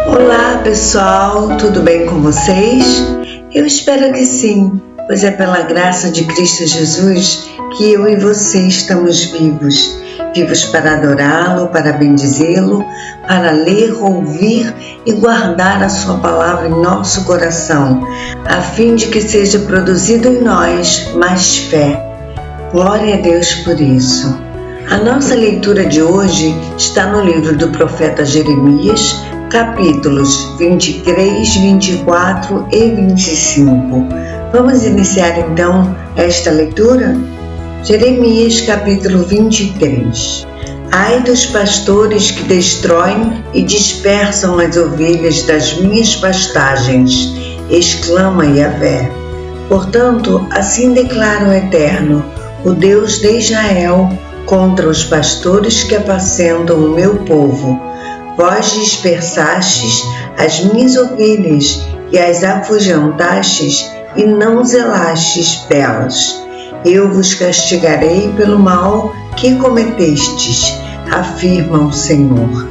Olá pessoal, tudo bem com vocês? Eu espero que sim, pois é pela graça de Cristo Jesus que eu e você estamos vivos para adorá-lo, para bendizê-lo, para ler, ouvir e guardar a sua palavra em nosso coração, a fim de que seja produzido em nós mais fé. Glória a Deus por isso. A nossa leitura de hoje está no livro do profeta Jeremias, capítulos 23, 24 e 25. Vamos iniciar então esta leitura? Jeremias capítulo 23. Ai dos pastores que destroem e dispersam as ovelhas das minhas pastagens, exclama Yahvé. Portanto, assim declara o Eterno, o Deus de Israel, contra os pastores que apacentam o meu povo. Vós dispersastes as minhas ovelhas e as afugentastes e não zelastes delas. Eu vos castigarei pelo mal que cometestes, afirma o Senhor.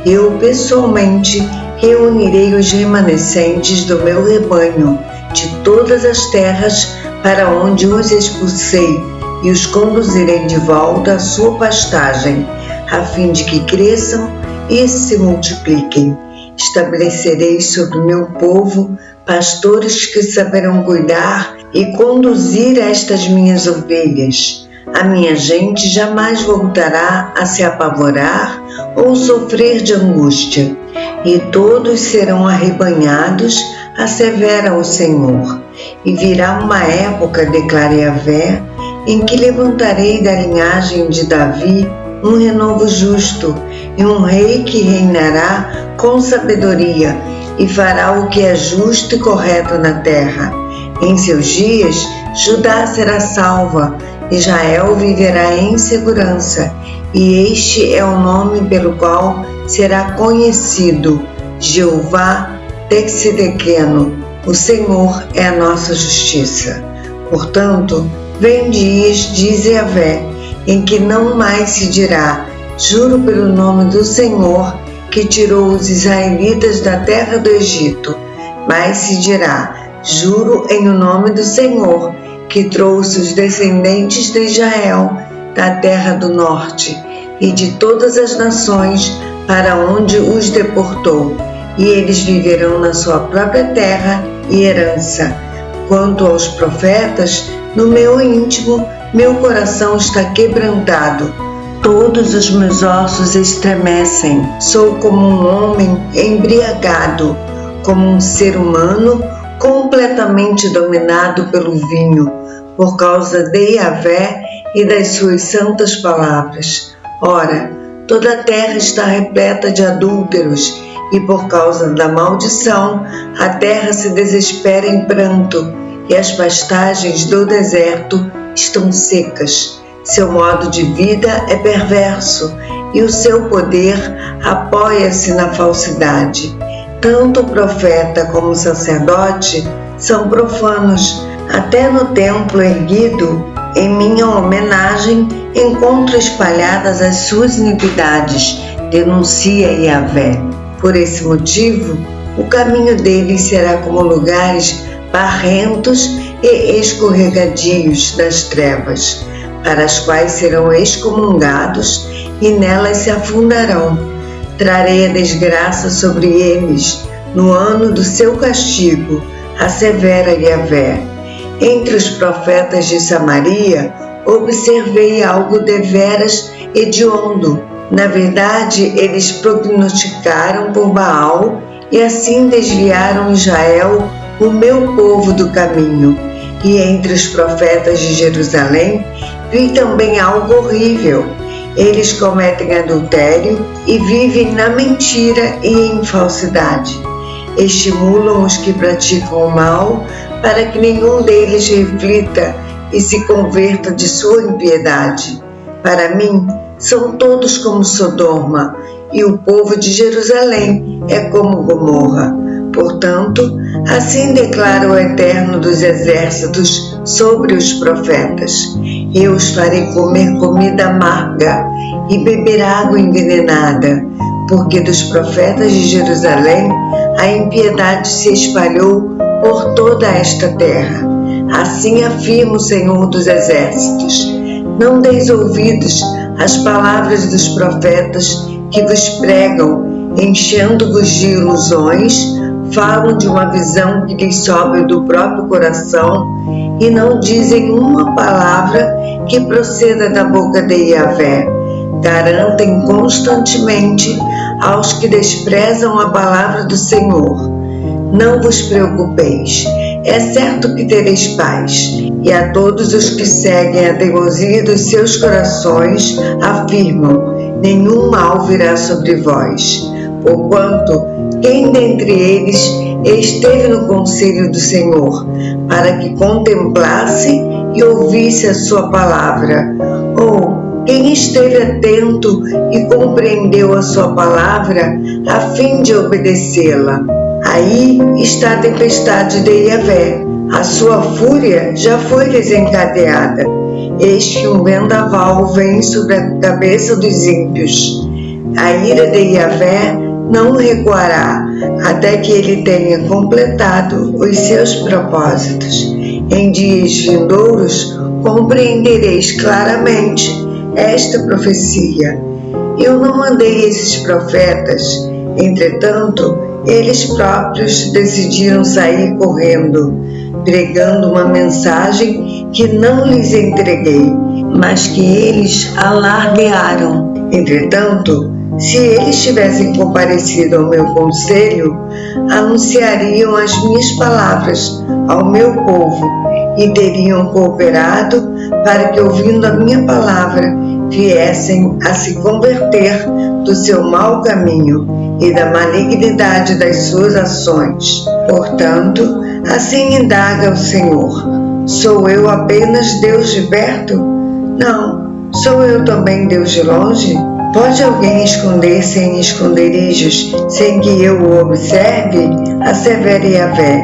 Eu pessoalmente reunirei os remanescentes do meu rebanho de todas as terras para onde os expulsei e os conduzirei de volta à sua pastagem, a fim de que cresçam e se multipliquem. Estabelecerei sobre o meu povo pastores que saberão cuidar e conduzir estas minhas ovelhas. A minha gente jamais voltará a se apavorar ou sofrer de angústia, e todos serão arrebanhados, assevera o Senhor. E virá uma época, declara Yahvé, em que levantarei da linhagem de Davi um renovo justo e um rei que reinará com sabedoria e fará o que é justo e correto na terra. Em seus dias, Judá será salva, Israel viverá em segurança, e este é o nome pelo qual será conhecido: Jeová Tsidkenu, o Senhor é a nossa justiça. Portanto, vem dias, diz Yahvé, em que não mais se dirá: juro pelo nome do Senhor que tirou os israelitas da terra do Egito, mas se dirá: juro em o nome do Senhor que trouxe os descendentes de Israel da terra do norte e de todas as nações para onde os deportou, e eles viverão na sua própria terra e herança. Quanto aos profetas, no meu íntimo, meu coração está quebrantado. Todos os meus ossos estremecem. Sou como um homem embriagado, como um ser humano completamente dominado pelo vinho, por causa de Yahvé e das suas santas palavras. Ora, toda a terra está repleta de adúlteros, e por causa da maldição, a terra se desespera em pranto, e as pastagens do deserto estão secas. Seu modo de vida é perverso, e o seu poder apoia-se na falsidade. Tanto o profeta como o sacerdote são profanos. Até no templo erguido em minha homenagem encontro espalhadas as suas iniquidades, denuncia Yahvé. Por esse motivo, o caminho deles será como lugares barrentos e escorregadios das trevas, para as quais serão excomungados e nelas se afundarão. Trarei a desgraça sobre eles no ano do seu castigo, assevera Yahvé. Entre os profetas de Samaria, observei algo deveras hediondo. Na verdade, eles prognosticaram por Baal e assim desviaram Israel, o meu povo, do caminho. E entre os profetas de Jerusalém, vi também algo horrível. Eles cometem adultério e vivem na mentira e em falsidade. Estimulam os que praticam o mal para que nenhum deles reflita e se converta de sua impiedade. Para mim, são todos como Sodoma, e o povo de Jerusalém é como Gomorra. Portanto, assim declara o Eterno dos Exércitos sobre os profetas: eu os farei comer comida amarga e beber água envenenada, porque dos profetas de Jerusalém a impiedade se espalhou por toda esta terra. Assim afirma o Senhor dos Exércitos: não deis ouvidos às palavras dos profetas que vos pregam, enchendo-vos de ilusões, falam de uma visão que lhes sobe do próprio coração e não dizem uma palavra que proceda da boca de Yahvé. Garantem constantemente aos que desprezam a palavra do Senhor: não vos preocupeis, é certo que tereis paz. E a todos os que seguem a teimosia dos seus corações afirmam: nenhum mal virá sobre vós. Porquanto, quem dentre eles esteve no conselho do Senhor, para que contemplasse e ouvisse a sua palavra? Ou quem esteve atento e compreendeu a sua palavra, a fim de obedecê-la? Aí está a tempestade de Yahvé, a sua fúria já foi desencadeada. Eis que um vendaval vem sobre a cabeça dos ímpios. A ira de Yahvé não recuará, até que ele tenha completado os seus propósitos. Em dias vindouros compreendereis claramente esta profecia. Eu não mandei esses profetas, entretanto, eles próprios decidiram sair correndo, pregando uma mensagem que não lhes entreguei, mas que eles alardearam. Entretanto, se eles tivessem comparecido ao meu conselho, anunciariam as minhas palavras ao meu povo e teriam cooperado para que, ouvindo a minha palavra, viessem a se converter do seu mau caminho e da malignidade das suas ações. Portanto, assim indaga o Senhor: sou eu apenas Deus de perto? Não, sou eu também Deus de longe? Pode alguém esconder-se em esconderijos sem que eu o observe? Assevera Yahvé: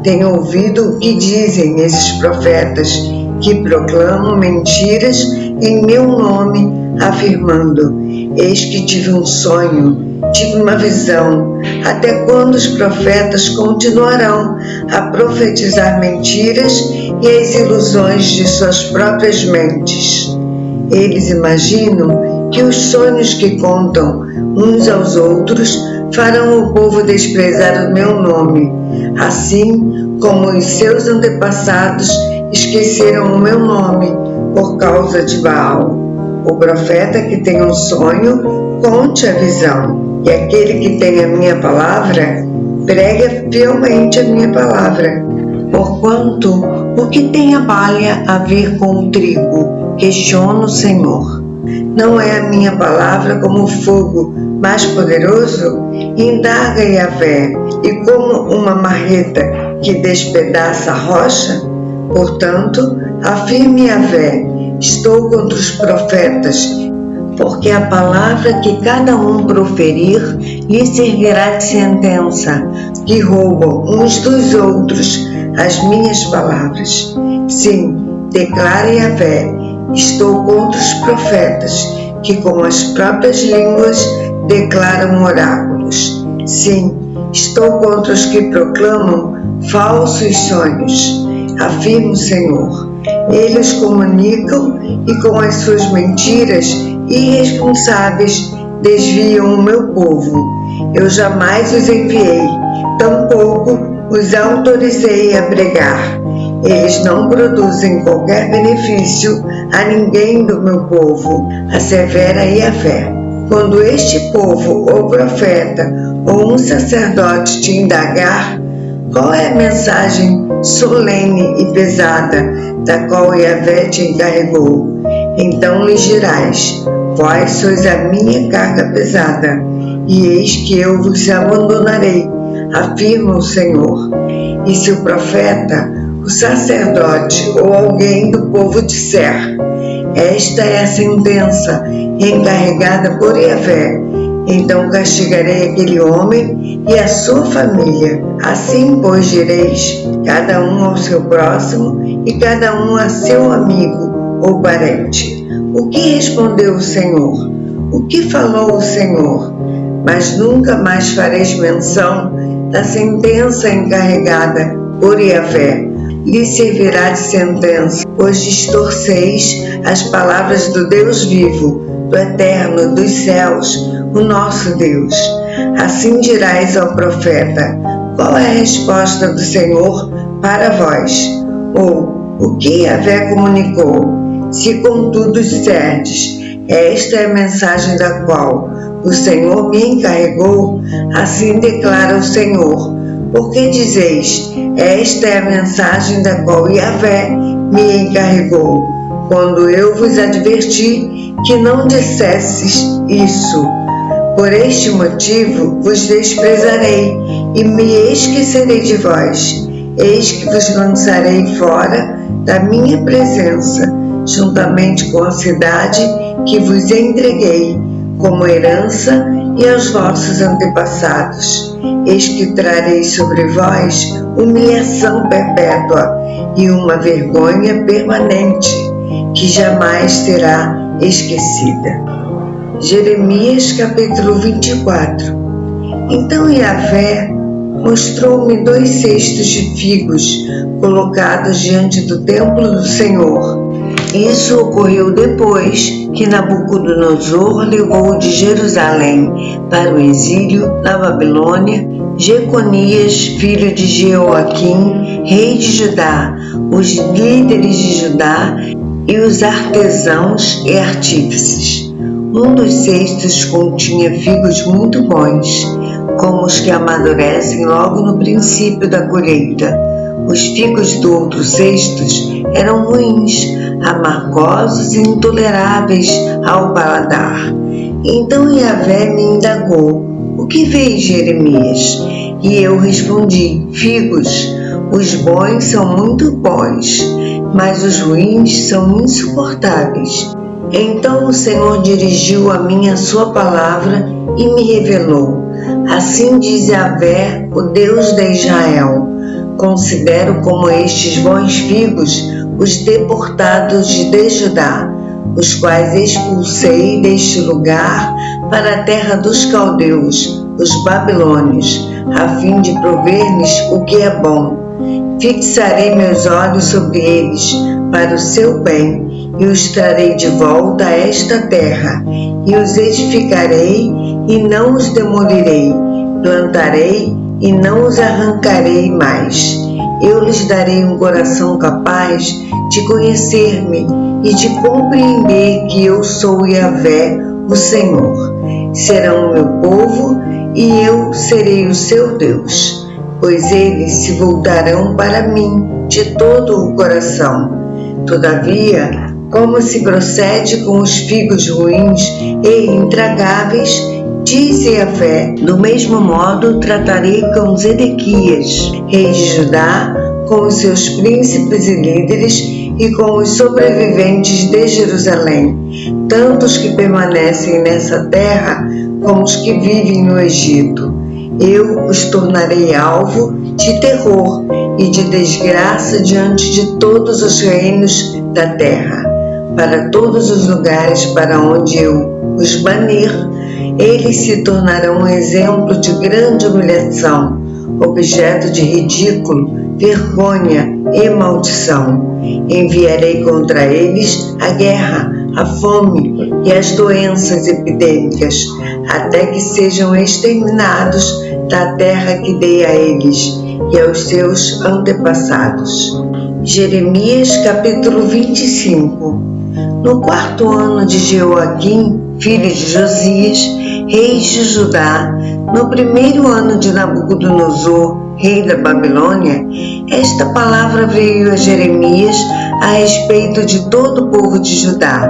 tenho ouvido o que dizem esses profetas, que proclamam mentiras em meu nome, afirmando: eis que tive um sonho, tive uma visão. Até quando os profetas continuarão a profetizar mentiras e as ilusões de suas próprias mentes? Eles imaginam que os sonhos que contam uns aos outros farão o povo desprezar o meu nome, assim como os seus antepassados esqueceram o meu nome por causa de Baal. O profeta que tem um sonho, conte a visão, e aquele que tem a minha palavra, pregue fielmente a minha palavra. Porquanto, o que tem a palha a ver com o trigo? Questiona o Senhor. Não é a minha palavra como fogo mais poderoso? Indaga Yahvé, e como uma marreta que despedaça a rocha? Portanto, afirme Yahvé: estou contra os profetas, porque a palavra que cada um proferir lhe servirá de sentença, que roubam uns dos outros as minhas palavras. Sim, declara Yahvé: estou contra os profetas, que com as próprias línguas declaram oráculos. Sim, estou contra os que proclamam falsos sonhos. Afirma o Senhor: eles comunicam e com as suas mentiras irresponsáveis desviam o meu povo. Eu jamais os enviei, tampouco os autorizei a pregar. Eles não produzem qualquer benefício a ninguém do meu povo, assevera Yahvé. Quando este povo, ou profeta, ou um sacerdote te indagar, qual é a mensagem solene e pesada da qual Yahvé te encarregou? Então lhes dirás: vós sois a minha carga pesada, e eis que eu vos abandonarei, afirma o Senhor. E se o profeta, o sacerdote ou alguém do povo disser: esta é a sentença encarregada por Yahvé, então castigarei aquele homem e a sua família. Assim, pois, direis, cada um ao seu próximo e cada um a seu amigo ou parente: o que respondeu o Senhor? O que falou o Senhor? mas nunca mais fareis menção da sentença encarregada por Yahvé. Lhe servirá de sentença, pois distorceis as palavras do Deus vivo, do Eterno dos céus, o nosso Deus. Assim dirás ao profeta: qual é a resposta do Senhor para vós? Ou, o que Yahvé comunicou? Se contudo disserdes: esta é a mensagem da qual o Senhor me encarregou, assim declara o Senhor. Porque dizeis: esta é a mensagem da qual Yahvé me encarregou, quando eu vos adverti que não dissesses isso. Por este motivo vos desprezarei e me esquecerei de vós. Eis que vos lançarei fora da minha presença, juntamente com a cidade que vos entreguei como herança e aos vossos antepassados. Eis que trarei sobre vós humilhação perpétua e uma vergonha permanente, que jamais será esquecida. Jeremias capítulo 24. Então Yahvé mostrou-me 2 cestos de figos colocados diante do templo do Senhor. Isso ocorreu depois que Nabucodonosor levou de Jerusalém para o exílio na Babilônia Jeconias, filho de Jeoaquim, rei de Judá, os líderes de Judá e os artesãos e artífices. Um dos cestos continha figos muito bons, como os que amadurecem logo no princípio da colheita. Os figos do outro cesto eram ruins, amargosos e intoleráveis ao paladar. Então Yahvé me indagou: o que vês, Jeremias? E eu respondi: figos. Os bons são muito bons, mas os ruins são insuportáveis. Então o Senhor dirigiu a mim a sua palavra e me revelou: assim diz Yahvé, o Deus de Israel: considero como estes bons figos os deportados de Judá, os quais expulsei deste lugar para a terra dos caldeus, os babilônios, a fim de prover-lhes o que é bom. Fixarei meus olhos sobre eles para o seu bem e os trarei de volta a esta terra, e os edificarei e não os demolirei, plantarei e não os arrancarei mais. Eu lhes darei um coração capaz de conhecer-me e de compreender que eu sou Yahvé, o Senhor. Serão o meu povo e eu serei o seu Deus, pois eles se voltarão para mim de todo o coração. Todavia, como se procede com os figos ruins e intragáveis, diz Yahvé, do mesmo modo tratarei com Zedequias, rei de Judá, com os seus príncipes e líderes e com os sobreviventes de Jerusalém, tanto os que permanecem nessa terra como os que vivem no Egito. Eu os tornarei alvo de terror e de desgraça diante de todos os reinos da terra. Para todos os lugares para onde eu os banir, eles se tornarão um exemplo de grande humilhação, objeto de ridículo, vergonha e maldição. Enviarei contra eles a guerra, a fome e as doenças epidêmicas, até que sejam exterminados da terra que dei a eles e aos seus antepassados. Jeremias capítulo 25. No 4º ano de Jeoaquim, filho de Josias, rei de Judá, no 1º ano de Nabucodonosor, rei da Babilônia, esta palavra veio a Jeremias a respeito de todo o povo de Judá.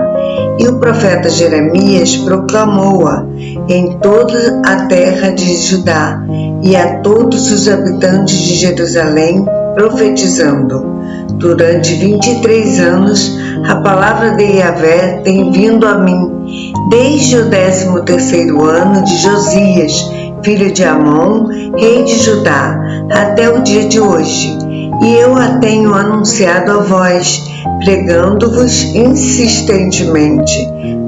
E o profeta Jeremias proclamou-a em toda a terra de Judá e a todos os habitantes de Jerusalém, profetizando: durante 23 anos a palavra de Yahvé tem vindo a mim, desde o 13º ano de Josias, filho de Amon, rei de Judá, até o dia de hoje. E eu a tenho anunciado a vós, pregando-vos insistentemente,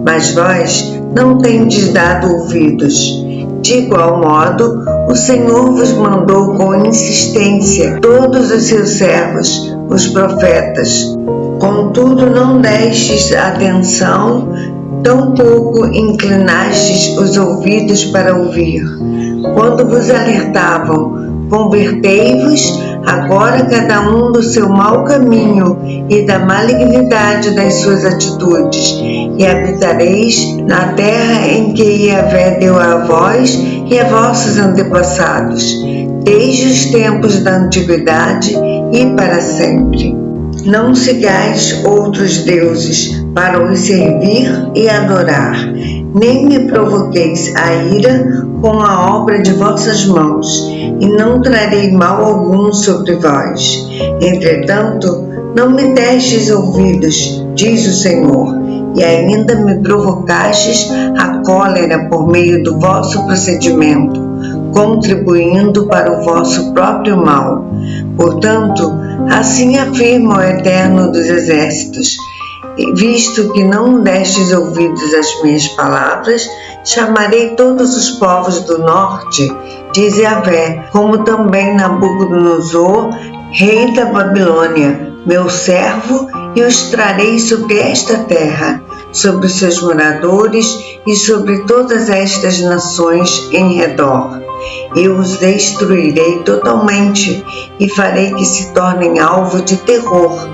mas vós não tendes dado ouvidos. De igual modo, o Senhor vos mandou com insistência todos os seus servos, os profetas. Contudo, não destes atenção, tampouco inclinastes os ouvidos para ouvir. Quando vos alertavam, convertei-vos agora cada um do seu mau caminho e da malignidade das suas atitudes, e habitareis na terra em que Yahvé deu a vós e a vossos antepassados, desde os tempos da antiguidade e para sempre. Não sigais outros deuses para os servir e adorar, nem me provoqueis a ira com a obra de vossas mãos, e não trarei mal algum sobre vós. Entretanto, não me destes ouvidos, diz o Senhor, e ainda me provocastes a cólera por meio do vosso procedimento, contribuindo para o vosso próprio mal. Portanto, assim afirma o Eterno dos Exércitos: visto que não destes ouvidos às minhas palavras, chamarei todos os povos do norte, diz Yahvé, como também Nabucodonosor, rei da Babilônia, meu servo, e os trarei sobre esta terra, sobre os seus moradores e sobre todas estas nações em redor. Eu os destruirei totalmente e farei que se tornem alvo de terror,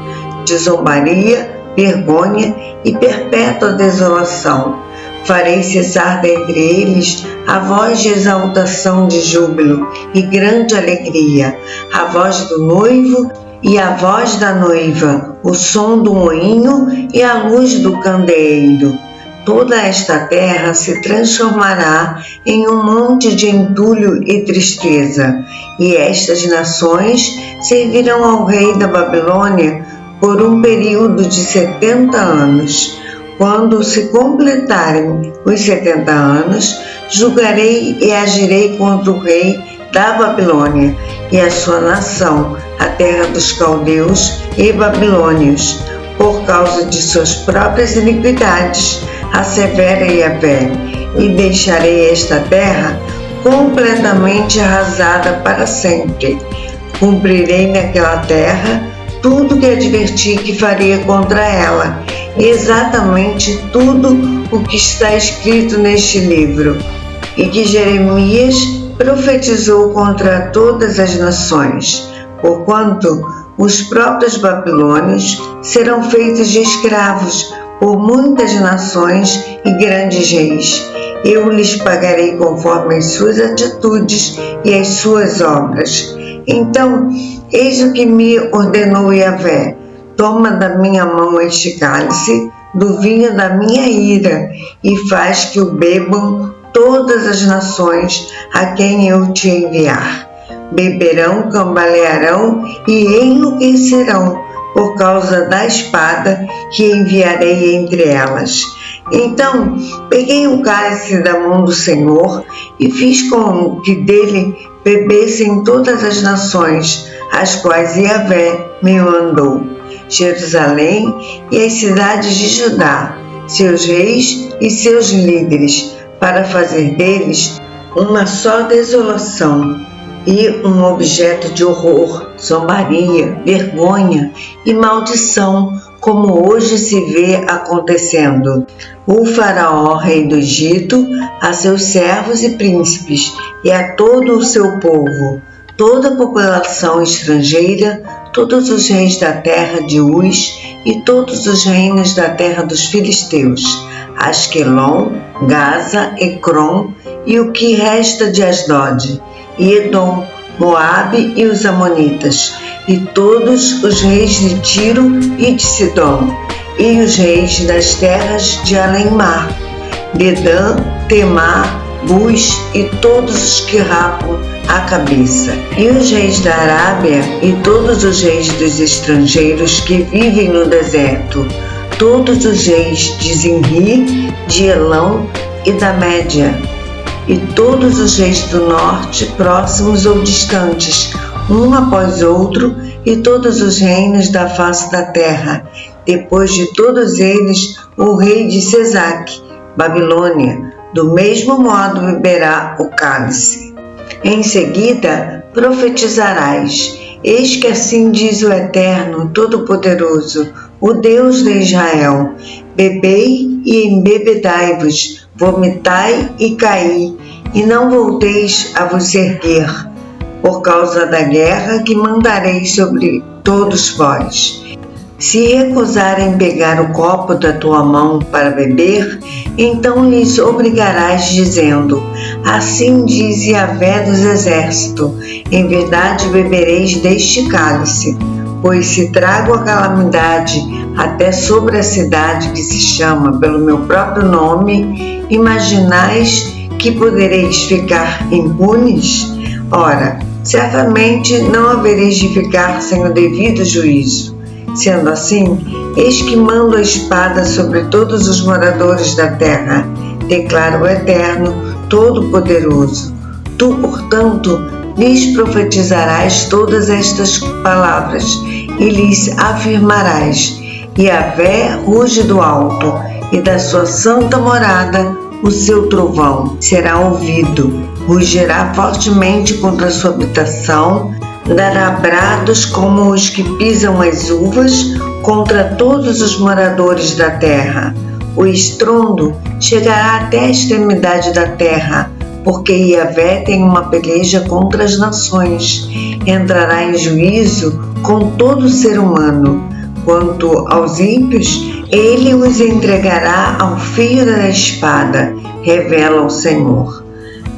de zombaria, vergonha e perpétua desolação. Farei cessar dentre eles a voz de exaltação de júbilo e grande alegria, a voz do noivo e a voz da noiva, o som do moinho e a luz do candeeiro. Toda esta terra se transformará em um monte de entulho e tristeza, e estas nações servirão ao rei da Babilônia por um período de 70 anos. Quando se completarem os 70 anos, julgarei e agirei contra o rei da Babilônia e a sua nação, a terra dos caldeus e babilônios, por causa de suas próprias iniquidades, assevera Yahvé, e deixarei esta terra completamente arrasada para sempre. Cumprirei naquela terra tudo que adverti que faria contra ela, exatamente tudo o que está escrito neste livro, e que Jeremias profetizou contra todas as nações, porquanto os próprios babilônios serão feitos de escravos por muitas nações e grandes reis. Eu lhes pagarei conforme as suas atitudes e as suas obras. Então, eis o que me ordenou Yahvé: toma da minha mão este cálice do vinho da minha ira e faz que o bebam todas as nações a quem eu te enviar. Beberão, cambalearão e enlouquecerão por causa da espada que enviarei entre elas. Então peguei o cálice da mão do Senhor e fiz com que dele bebessem todas as nações, as quais Yahvé me mandou: Jerusalém e as cidades de Judá, seus reis e seus líderes, para fazer deles uma só desolação e um objeto de horror, zombaria, vergonha e maldição, como hoje se vê acontecendo. O faraó, rei do Egito, a seus servos e príncipes, e a todo o seu povo, toda a população estrangeira, todos os reis da terra de Uz e todos os reinos da terra dos filisteus, Asquelon, Gaza, Ecrom e o que resta de Asdod, e Edom, Moabe e os amonitas, e todos os reis de Tiro e de Sidom, e os reis das terras de além-mar, Dedã, Temar, Bus e todos os que rapam a cabeça, e os reis da Arábia e todos os reis dos estrangeiros que vivem no deserto, todos os reis de Zinri, de Elão e da Média, e todos os reis do norte, próximos ou distantes, um após outro, e todos os reinos da face da terra. Depois de todos eles, o rei de Sesac, Babilônia, do mesmo modo beberá o cálice. Em seguida, profetizarás: eis que assim diz o Eterno Todo-Poderoso, o Deus de Israel: bebei e embebedai-vos, vomitai e caí, e não volteis a vos erguer, por causa da guerra que mandarei sobre todos vós. Se recusarem pegar o copo da tua mão para beber, então lhes obrigarás, dizendo: assim diz Yahvé dos exércitos, em verdade bebereis deste cálice, pois se trago a calamidade até sobre a cidade que se chama pelo meu próprio nome, imaginais que podereis ficar impunes? Ora, certamente não havereis de ficar sem o devido juízo. Sendo assim, eis que mando a espada sobre todos os moradores da terra, declara o Eterno Todo-Poderoso. Tu, portanto, lhes profetizarás todas estas palavras e lhes afirmarás: Yahvé ruge do alto, e da sua santa morada o seu trovão será ouvido. Rugirá fortemente contra a sua habitação, dará brados como os que pisam as uvas contra todos os moradores da terra. O estrondo chegará até a extremidade da terra, porque Yahvé tem uma peleja contra as nações. Entrará em juízo com todo ser humano. Quanto aos ímpios, ele os entregará ao fio da espada, revela o Senhor.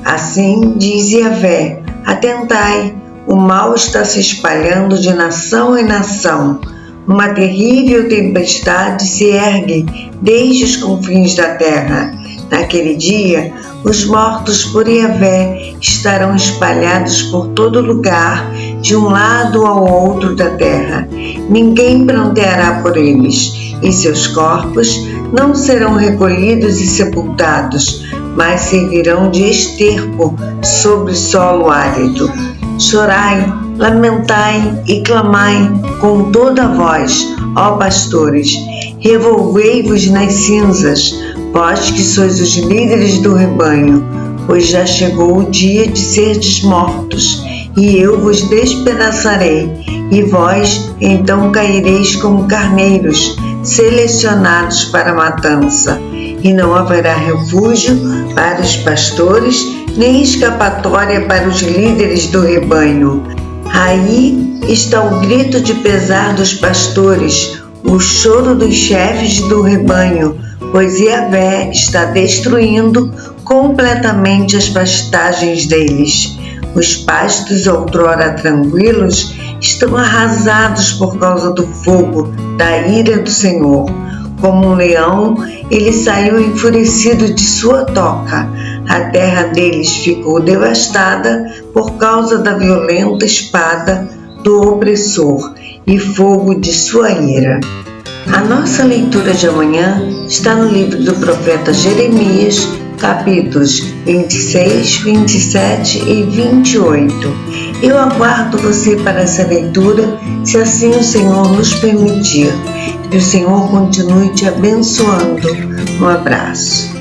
Assim diz Yahvé: atentai, o mal está se espalhando de nação em nação. Uma terrível tempestade se ergue desde os confins da terra. Naquele dia, os mortos por Yahvé estarão espalhados por todo lugar, de um lado ao outro da terra. Ninguém pranteará por eles, e seus corpos não serão recolhidos e sepultados, mas servirão de esterco sobre solo árido. Chorai, lamentai e clamai com toda a voz, ó pastores, revolvei-vos nas cinzas, vós que sois os líderes do rebanho, pois já chegou o dia de serdes mortos, e eu vos despedaçarei, e vós então caireis como carneiros, selecionados para a matança, e não haverá refúgio para os pastores, nem escapatória para os líderes do rebanho. Aí está o grito de pesar dos pastores, o choro dos chefes do rebanho, pois Yahvé está destruindo completamente as pastagens deles. Os pastos outrora tranquilos estão arrasados por causa do fogo, da ira do Senhor. Como um leão, ele saiu enfurecido de sua toca. A terra deles ficou devastada por causa da violenta espada do opressor e fogo de sua ira. A nossa leitura de amanhã está no livro do profeta Jeremias, capítulos 26, 27 e 28. Eu aguardo você para essa leitura, se assim o Senhor nos permitir. Que o Senhor continue te abençoando. Um abraço.